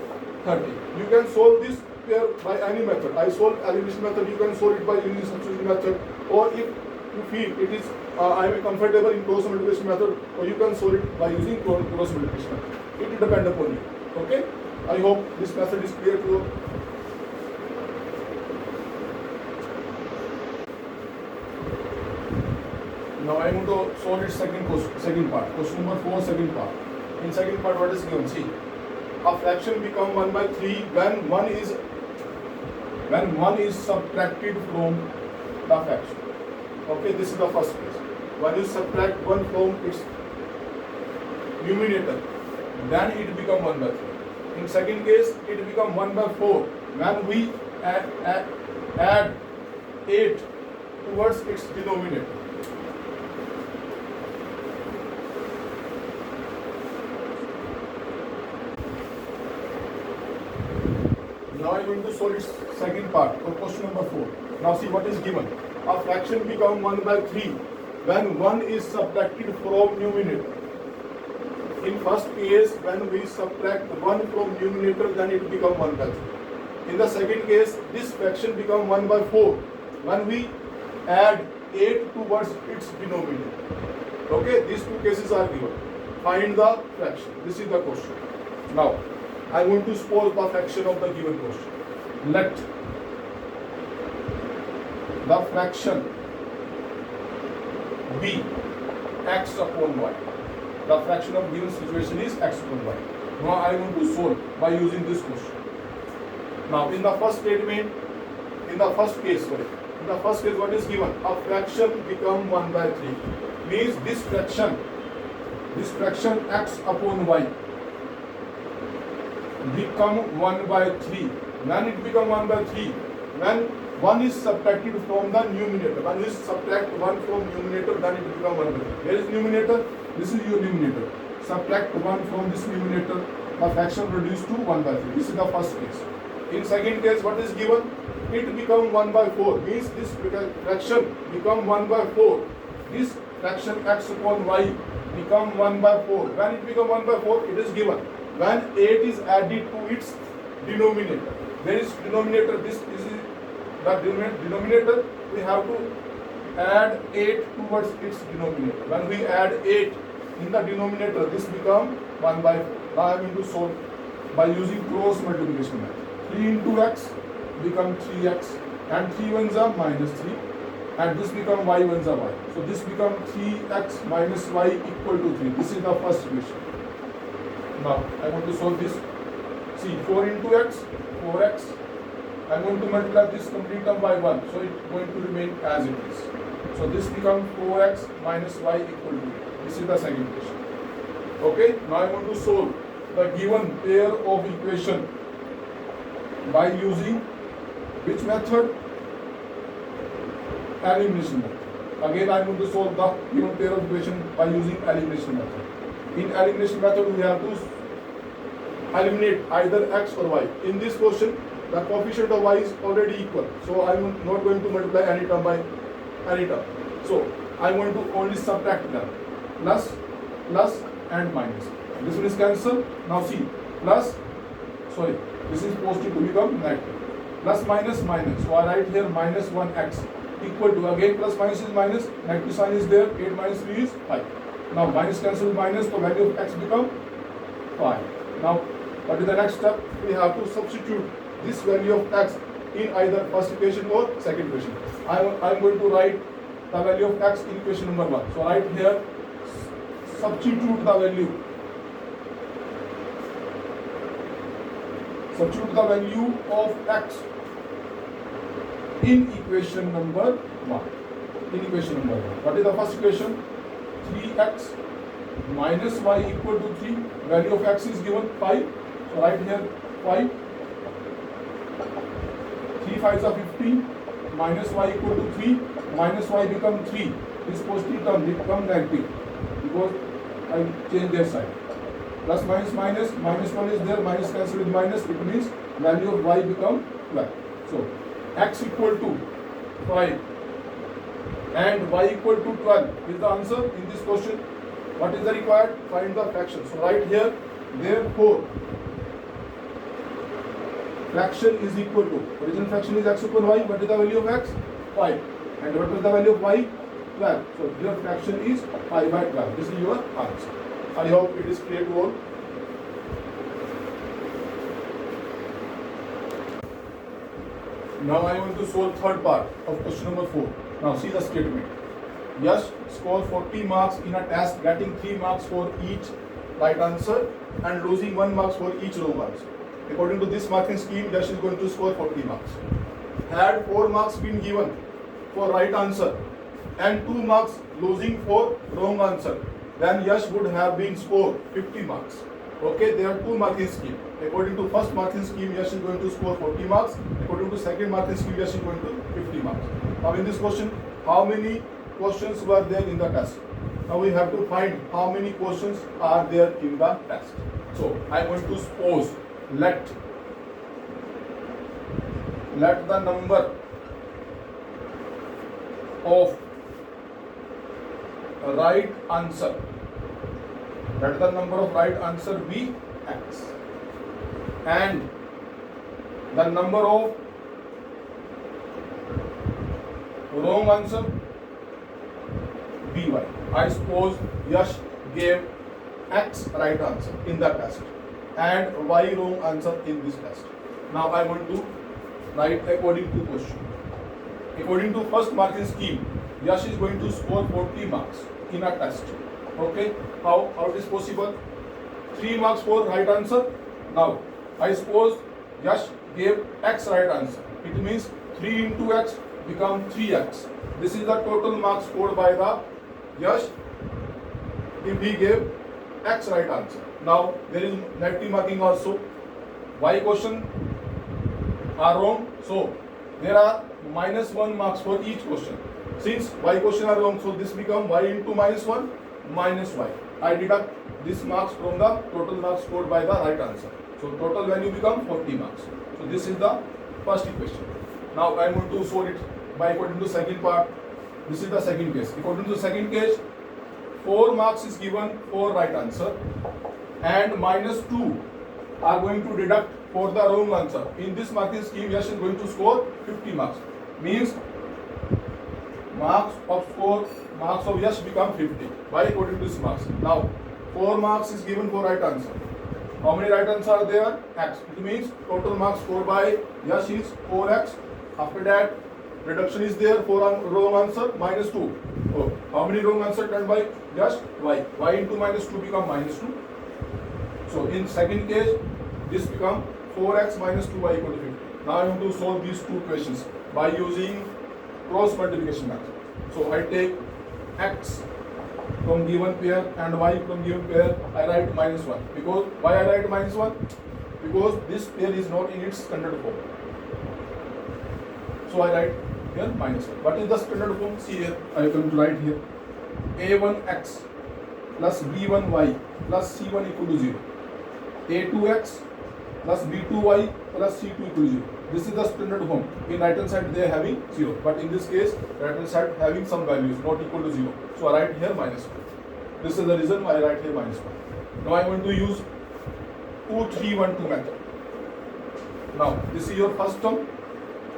30. You can solve this pair by any method. I solved elimination method. You can solve it by using substitution method, or if you feel it is I am comfortable in cross multiplication method, or you can solve it by using cross multiplication method. It will depend upon you. Okay. I hope this method is clear to you. Now I am going to solve its second part. Question number 4, second part. In second part, what is given? See, a fraction become 1 by 3 when one is subtracted from the fraction. Okay, this is the first case. When you subtract 1 from its numerator, then it become 1 by 3. In second case, it become 1 by 4 when we add 8 towards its denominator. Now I am going to solve its second part of question number 4. Now see what is given. A fraction become 1 by 3 when 1 is subtracted from numerator. In first case, when we subtract 1 from numerator, then it become 1 by 3. In the second case, this fraction become 1 by 4 when we add 8 towards its denominator. Okay, these two cases are given. Find the fraction. This is the question. Now, I want to solve the fraction of the given question. Let the fraction be x upon y. The fraction of given situation is x upon y. Now I want to solve by using this question. Now in the first statement, in the first case, what is given? A fraction become 1 by 3. Means this fraction x upon y become 1 by 3. When it become 1 by 3, when 1 is subtracted from the numerator. When you subtract 1 from numerator, then it become 1 by 3. Where is numerator? This is your numerator. Subtract 1 from this numerator, the fraction reduced to 1 by 3. This is the first case. In second case, what is given? It become 1 by 4. Means this fraction become 1 by 4. This fraction x upon y become 1 by 4. When it become 1 by 4, it is given when 8 is added to its denominator. Where is denominator? This is the denominator. We have to add 8 towards its denominator. When we add 8 in the denominator, this become 1 by 4. Now I am going to solve by using cross multiplication method. 3 into x become 3x and 3 ones are minus 3 and this become y ones are y. So this become 3x minus y equal to 3. This is the first equation. Now I want to solve this. See, 4 into x, 4x. I am going to multiply this complete term by 1. So it is going to remain as it is. So this becomes 4x minus y equal to 8. This is the second equation. Okay. Now I want to solve the given pair of equation by using which method? Elimination method. Again I am going to solve the given pair of equation by using elimination method. In elimination method, we have to eliminate either x or y. In this question, the coefficient of y is already equal. So I am not going to multiply any term by any term. So I am going to only subtract them. Plus and minus. This one is cancelled. Now see, this is positive to become negative. Plus minus. So I write here minus 1x equal to, again plus minus is minus, negative sign is there, 8 minus 3 is 5. Now minus cancel minus, the value of x become 5. Now what is the next step? We have to substitute this value of x in either first equation or second equation. I am going to write the value of x in equation number 1. So write here, substitute the value of x in equation number 1. What is the first equation? 3x minus y equal to 3. Value of x is given 5. So write here 5. 3 5s are 15, minus y equal to 3, minus y become 3. This positive term become negative because I change their sign. Plus minus minus, minus 1 is there, minus cancel with minus, it means value of y become 12. So x equal to 5 and y equal to 12 is the answer in this question. What is the required? Find the fraction. So right here, therefore fraction is equal to, original fraction is x upon y. What is the value of x? 5. And what is the value of y? 12. So your fraction is 5 by 12. This is your answer. I hope it is clear to all. Now I want to solve third part of question number 4. Now see the statement. Yash scored 40 marks in a test, getting 3 marks for each right answer and losing 1 marks for each wrong answer. According to this marking scheme, Yash is going to score 40 marks. Had 4 marks been given for right answer and 2 marks losing for wrong answer, then Yash would have been scored 50 marks. Okay, there are 2 marking schemes. According to first marking scheme, Yash is going to score 40 marks. According to second marking scheme, Yash is going to 50 marks. Now in this question, how many questions were there in the test? Now we have to find how many questions are there in the test. So I am going to suppose let the number of right answer, let the number of right answer be x and the number of wrong answer by. I suppose Yash gave x right answer in the test and y wrong answer in this test. Now I want to write according to question. According to first marking scheme, Yash is going to score 40 marks in a test. Okay, how it is possible? 3 marks for right answer. Now I suppose Yash gave x right answer. It means 3 into x become 3x. This is the total marks scored by the Yash if he gave x right answer. Now there is negative marking also. Y question are wrong, so there are minus 1 marks for each question. Since y question are wrong, so this become y into minus 1 minus y. I deduct this marks from the total marks scored by the right answer. So total value become 40 marks. So this is the first equation. Now I am going to solve it by according to second part. This is the second case. According to the second case, 4 marks is given for right answer and minus 2 are going to deduct for the wrong answer. In this marking scheme, Yash is going to score 50 marks. Means marks of Yash become 50 by according to this marks. Now 4 marks is given for right answer. How many right answers are there? X. It means total marks scored by Yash is 4x. After that, reduction is there for wrong answer minus 2. Oh, how many wrong answer done by Yash? Y. Y into minus 2 become minus 2. So in second case, this become 4x minus 2y equal to 50. Now I want to solve these two questions by using cross multiplication method. So I take x from given pair and y from given pair. I write minus 1. Because why I write minus 1? Because this pair is not in its standard form. So I write here minus 1. What is the standard form? See here. I am going to write here a1x plus b1y plus c1 equal to 0. a2x plus b2y plus c2 equal to 0. This is the standard form. In right hand side they are having 0, but in this case right hand side having some values not equal to 0. So I write here minus 1. This is the reason why I write here minus 1. Now I want to use 2 3 1 2 method. Now this is your first term,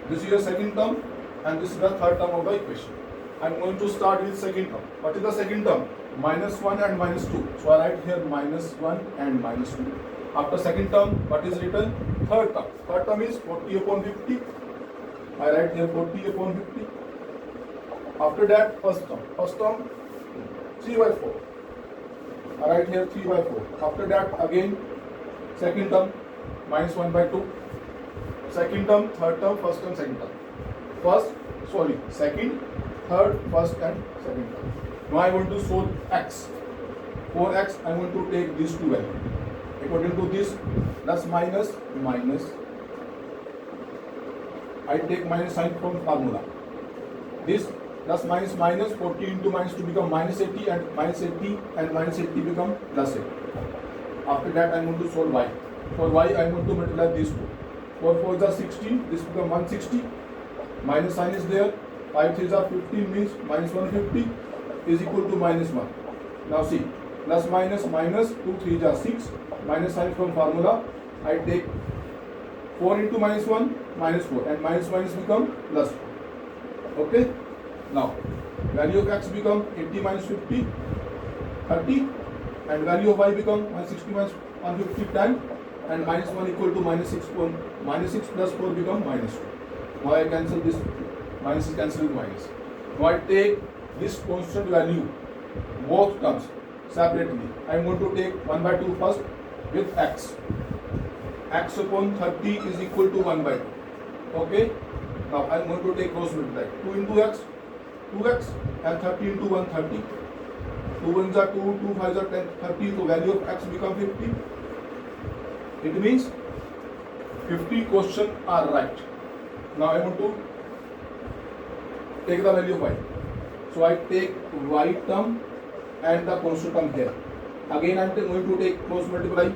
this is your second term, and this is the third term of the equation. I am going to start with second term. What is the second term? Minus 1 and minus 2. So I write here minus 1 and minus 2. After second term, what is written? Third term. Third term is 40 upon 50. I write here 40 upon 50. After that, first term. First term, 3 by 4. I write here 3 by 4. After that, again, second term, minus 1 by 2. Second term, third term, first term, second term. Second, third, first and second term. Now I want to solve x. For x, I want to take these two values. According to this, plus minus minus I take minus sign from formula. This plus minus minus 40 into minus 2 become minus 80 and minus 80 and minus 80 become plus 80. After that I am going to solve y. For y I am going to multiply these two. 4 4 is 16, this become 160. Minus sign is there. 5 3 are 15 means minus 150 is equal to minus 1. Now see, plus minus minus 2 3 are 6. Minus sign from formula. I take 4 into minus 1 minus 4 and minus minus become plus 4. Okay. Now value of x become 80 minus 50 30 and value of y become 160 minus 150 10 and minus 1 equal to minus 6 minus 6 plus 4 become minus 2. Now I cancel this, minus is cancelled with minus. Now I take this constant value both terms separately. I am going to take 1 by 2 first with x. X upon 30 is equal to 1 by 2. Okay. Now I am going to take cross multiply. 2 into x, 2x and 30 into 1 30. 2 1s are 2, 2 5s are 10, 30. So value of x become 50. It means 50 questions are right. Now I want to take the value of y. So I take y term and the constant term here. Again I am going to take cross multiply.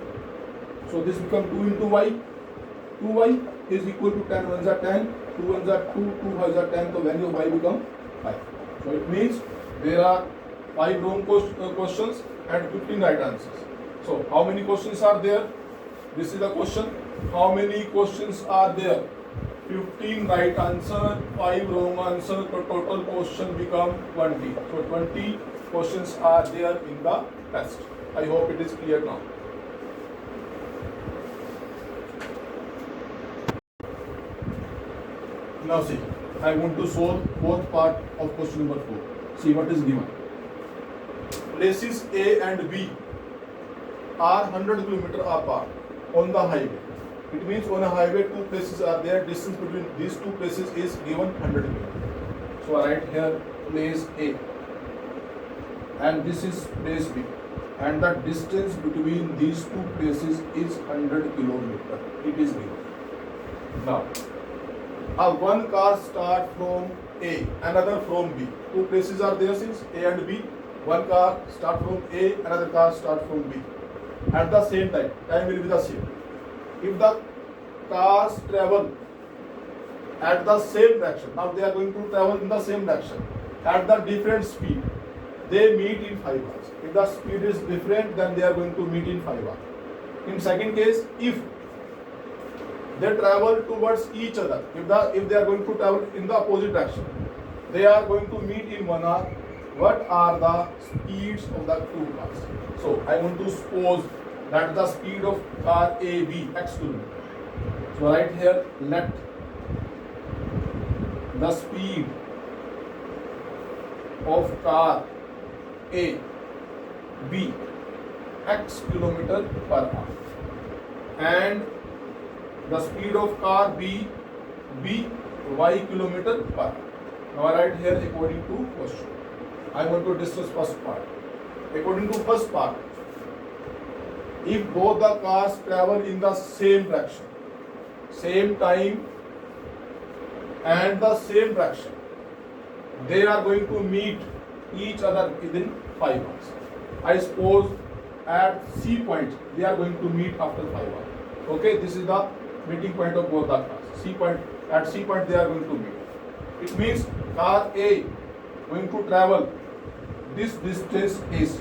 So this become 2 into y. 2y is equal to 10 1s are 10, 2 1s are 2, 2 5s are 10. So value of y become 5. So it means there are 5 wrong questions and 15 right answers. So how many questions are there? This is the question. How many questions are there? 15 right answer, 5 wrong answer. So total question become 20. So 20 questions are there in the test. I hope it is clear now. Now see, I want to solve fourth part of question number 4. See what is given. Places A and B are 100 km apart on the highway. It means on a highway two places are there. Distance between these two places is given 100 km. So I write here place A and this is place B and the distance between these two places is 100 km. It is given. Now one car start from A, another from B. Two places are there since A and B. One car start from A, another car start from B. At the same time, time will be the same. If the cars travel at the same direction, now they are going to travel in the same direction at the different speed, they meet in 5 hours. If the speed is different, then they are going to meet in 5 hours. In second case, if they travel towards each other, if they are going to travel in the opposite direction, they are going to meet in 1 hour. What are the speeds of the two cars? So I want to suppose that the speed of car A, B, x km. So right here, let the speed of car A, B, x km per hour, and the speed of car B, y km per hour. Now I write here according to question. I want to discuss first part. According to first part, if both the cars travel in the same direction, same time and the same direction, they are going to meet each other within 5 hours. I suppose at C point they are going to meet after 5 hours. Okay, this is the meeting point of both the cars. C point, at C point they are going to meet. It means car A going to travel this distance AC.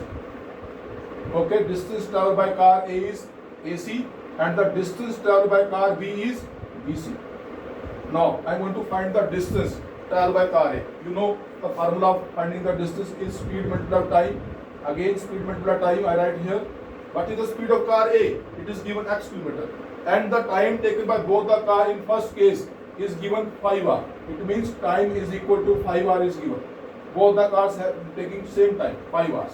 Okay, distance traveled by car A is AC and the distance traveled by car B is BC. Now I am going to find the distance traveled by car A. You know the formula of finding the distance is speed multiplied time. Again speed multiplied time. I write here. What is the speed of car A? It is given x km. And the time taken by both the car in first case is given 5 hours. It means time is equal to 5 hours is given. Both the cars have taking same time, 5 hours.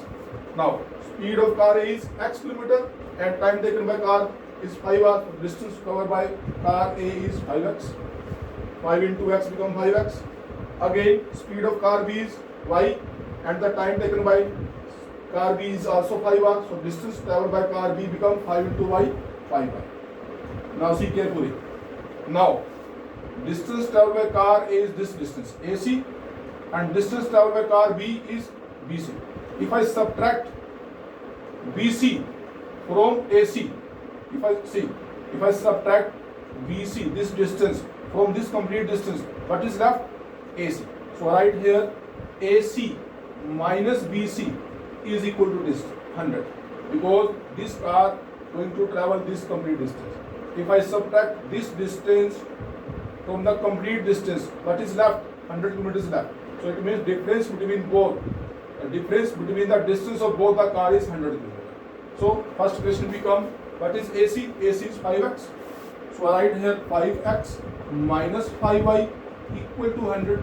Now speed of car A is x km and time taken by car is 5 hours. Distance covered by car A is 5x. 5 into x become 5x. Again speed of car B is y and the time taken by car B is also 5 hours. So distance traveled by car B become 5 into y, 5y. Now see carefully. Now distance traveled by car A is this distance AC, and distance traveled by car B is BC. If I subtract BC from AC, if I subtract BC, this distance, from this complete distance, what is left? AC. So write here AC minus BC is equal to this 100, because this car going to travel this complete distance. If I subtract this distance from the complete distance, what is left? 100 kilometers left. So it means difference between both, difference between the distance of both the car is 100 kilometers. So first question become, what is AC? AC is 5x. So I write here 5x minus 5y equal to 100.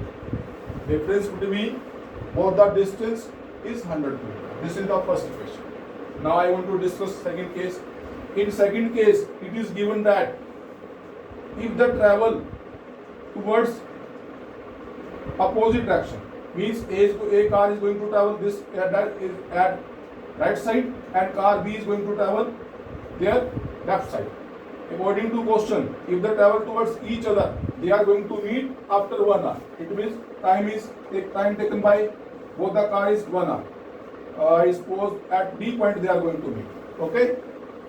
Difference between both the distance is 100 kilometers. This is the first equation. Now I want to discuss second case. In second case, it is given that if the travel towards opposite direction, means A car is going to travel this at right side, and car B is going to travel their left side. According to question, if they travel towards each other, they are going to meet after 1 hour. It means time taken by both the car is 1 hour. I suppose at D point they are going to meet. Okay?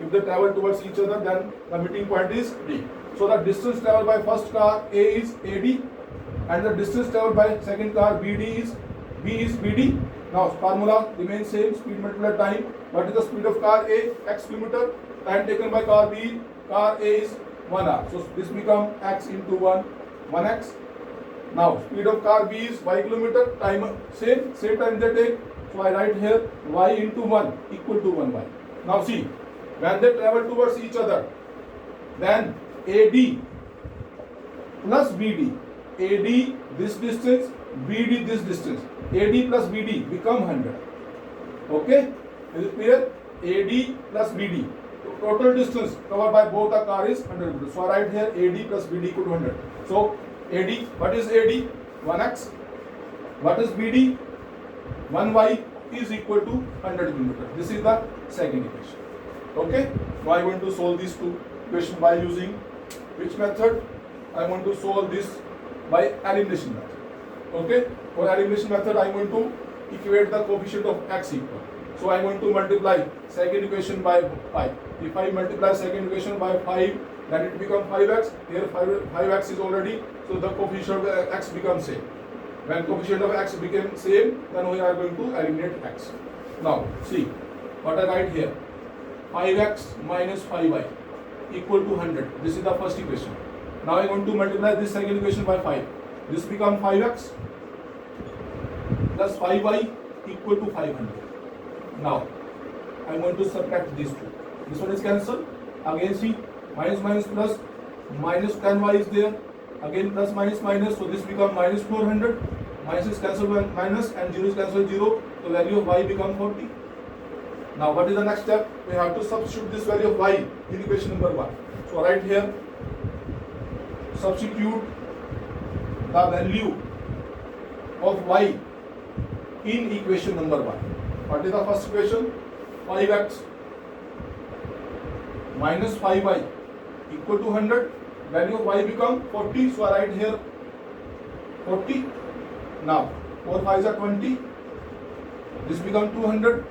If they travel towards each other, then the meeting point is D. So the distance traveled by first car A is AD, and the distance traveled by second car BD is BD. Now formula remains same, speed multiplied time. What is the speed of car A? X kilometer. Time taken by car B, car A is 1 hour. So this become X into 1x. Now speed of car B is y kilometer. Time same time they take. So I write here y into 1 equal to 1y. Now see, when they travel towards each other, then AD plus BD, AD this distance, BD this distance, AD plus BD become 100. Okay, is it clear? AD plus BD, total distance covered by both the car is 100 meters. So I write here AD plus BD equal to 100. So AD, what is AD? 1x. What is BD? 1y is equal to 100 kilometers. This is the second equation. Okay, now I want to solve these two equations by using which method? I want to solve this by elimination method. Okay, for elimination method I want to equate the coefficient of x equal. So I want to multiply second equation by 5. If I multiply second equation by 5, then it becomes 5x. Here 5x is already, so the coefficient of x becomes same. When coefficient of x became same, then we are going to eliminate x. Now see what I write here. 5x minus 5y equal to 100. This is the first equation. Now I want to multiply this second equation by 5. This becomes 5x plus 5y equal to 500. Now I want to subtract these two. This one is cancelled. Again see, minus plus, minus 10y is there. Again plus minus. So this becomes minus 400. Minus is cancelled by minus, and 0 is cancelled 0. The value of y becomes 40. Now what is the next step? We have to substitute this value of y in equation number 1. So right here, substitute the value of y in equation number 1. What is the first equation? 5x minus 5y equal to 100. Value of y become 40. So I write here 40. Now 4 5s are 20. This become 200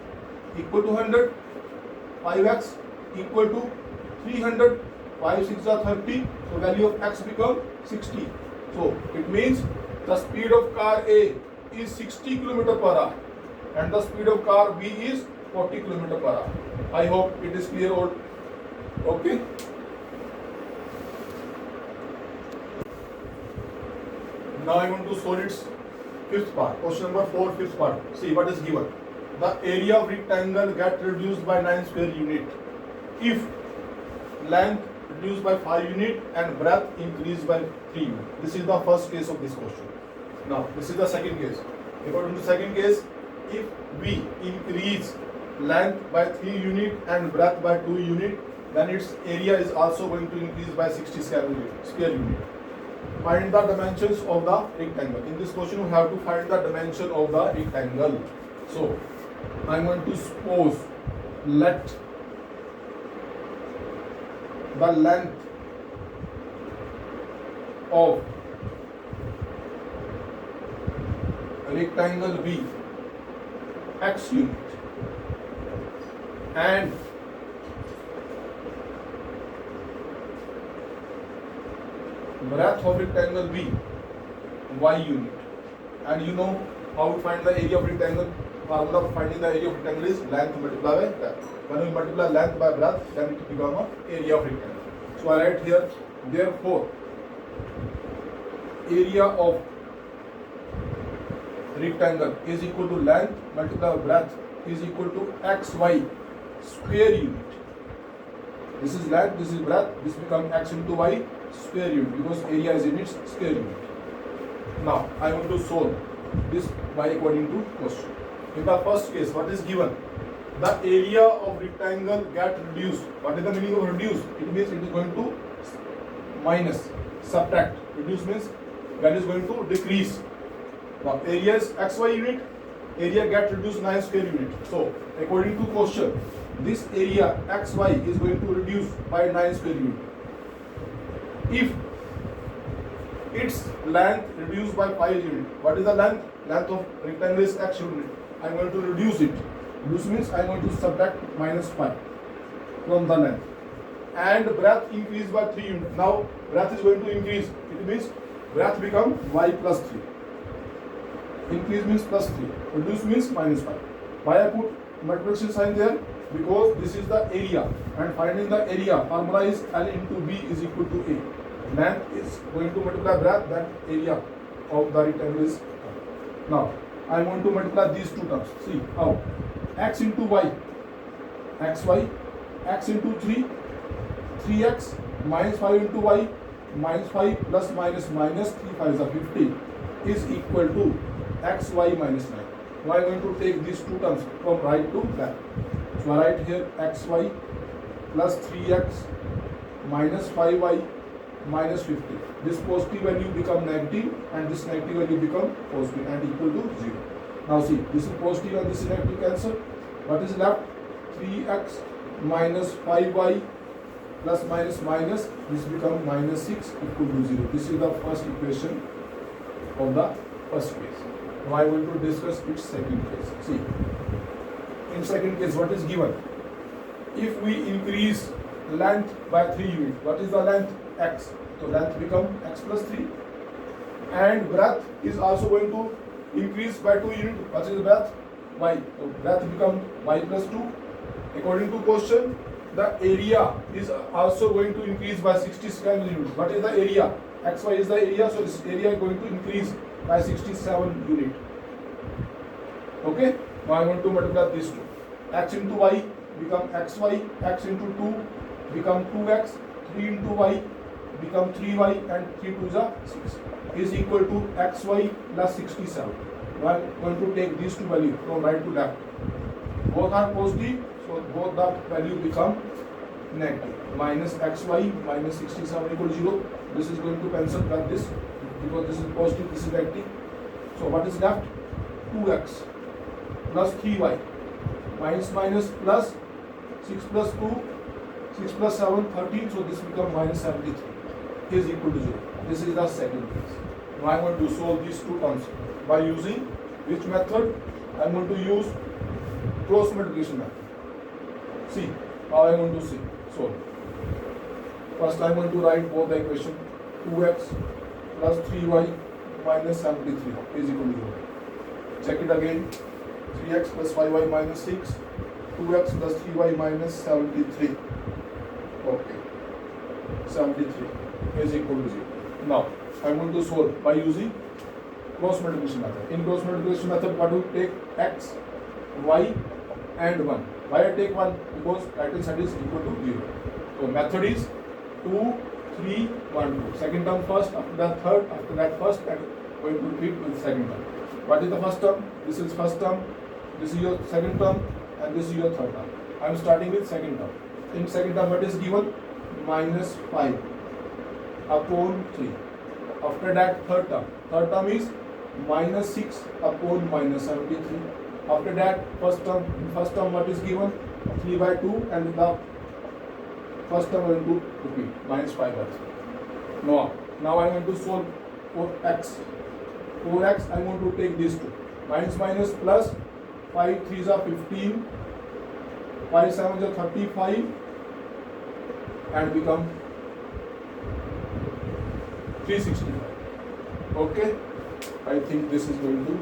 equal to 100. 5x equal to 300. 5 6 are 30. So value of x become 60. So it means the speed of car A is 60 km per hour, and the speed of car B is 40 km per hour. I hope it is clear all. Okay. Now I want to solve its fifth part. Question number 4, fifth part. See what is given. The area of rectangle get reduced by 9 square unit if length reduced by 5 unit and breadth increased by 3 unit. This is the first case of this question. Now this is the second case. According to second case, if we increase length by 3 unit and breadth by 2 unit, then its area is also going to increase by 60 square unit. Find the dimensions of the rectangle. In this question, we have to find the dimension of the rectangle. So I am going to suppose, let the length of rectangle B x unit and breadth of rectangle B y unit. And you know how to find the area of rectangle. Formula for finding the area of rectangle is length multiplied by breadth. When we multiply length by breadth, then it becomes an area of rectangle. So I write here, therefore, area of rectangle is equal to length multiplied by breadth is equal to xy square unit. This is length, this is breadth, this becomes x into y square unit because area is in its square unit. Now I want to solve this by according to question. In the first case, what is given? The area of rectangle get reduced. What is the meaning of reduce? It means it is going to minus, subtract. Reduce means that is going to decrease. Now area is xy unit, area get reduced 9 square unit. So according to question, this area xy is going to reduce by 9 square unit. If its length reduced by 5 unit, what is the length? Length of rectangle is x unit. I am going to reduce it. Reduce means I am going to subtract minus 5 from the length. And breadth increased by 3 units. Now breadth is going to increase. It means breadth become y plus 3. Increase means plus 3. Reduce means minus 5. Why I put multiplication sign there? Because this is the area. And finding the area, formula is L into B is equal to A. Length is going to multiply breadth, that area of the rectangle is. Now I am going to multiply these two terms. See how? X into y, xy, x into 3, 3x minus 5 into y, minus 5 plus minus minus 3 5 is 50 is equal to xy minus 9. Now I am going to take these two terms from right to left. So I write here xy plus 3x minus 5y minus 50. This positive value become negative and this negative value become positive and equal to 0. Now see, this is positive and this is negative cancel. What is left? 3x minus 5y plus minus minus, this become minus 6 equal to 0. This is the first equation of the first case. Now I want to discuss its second case. See, in second case what is given? If we increase length by 3 units, what is the length? X. So length become x plus 3 and breadth is also going to increase by 2 units. What is the breadth? Y. So breadth become y plus 2. According to question, the area is also going to increase by 67 units. What is the area? Xy is the area, so this area is going to increase by 67 units. Okay? Now I want to multiply these two. X into y become xy, x into 2 become 2x, 3 into y become 3y and 3 2 is 6 is equal to xy plus 67. Now I am going to take these two values from right to left. Both are positive, so both the value become negative. Minus xy minus 67 equal to 0. This is going to cancel like this because this is positive, this is negative. So what is left? 2x plus 3y minus minus plus 6 plus 2, 6 plus 7, 13. So this becomes minus 73 is equal to 0. This is the second case. Now I am going to solve these two terms by using which method? I am going to use cross multiplication method. See how I am going to see. So first I am going to write both the equation. 2x plus 3y minus 73 is equal to 0. Check it again. 3x plus 5y minus 6. 2x plus 3y minus 73. Okay. 73 is equal to 0. Now I am going to solve by using cross multiplication method. In cross multiplication method, what do you take? X, y and 1. Why I take 1? Because right hand side is equal to 0. So method is 2, 3, 1, 2. Second term first, after that third, after that first, and going to repeat with second term. What is the first term? This is first term, this is your second term, and this is your third term. I am starting with second term. In second term, what is given? Minus 5 upon 3. After that, third term. Third term is minus 6 upon minus 73. After that, first term. In first term, what is given? 3 by 2, and the first term going to repeat minus 5 by 3. Now, Now I want to solve for x. For x, I want to take these two. Minus plus 5 3s are 15, 5 7s are 35, and become 365. Okay, I think this is going to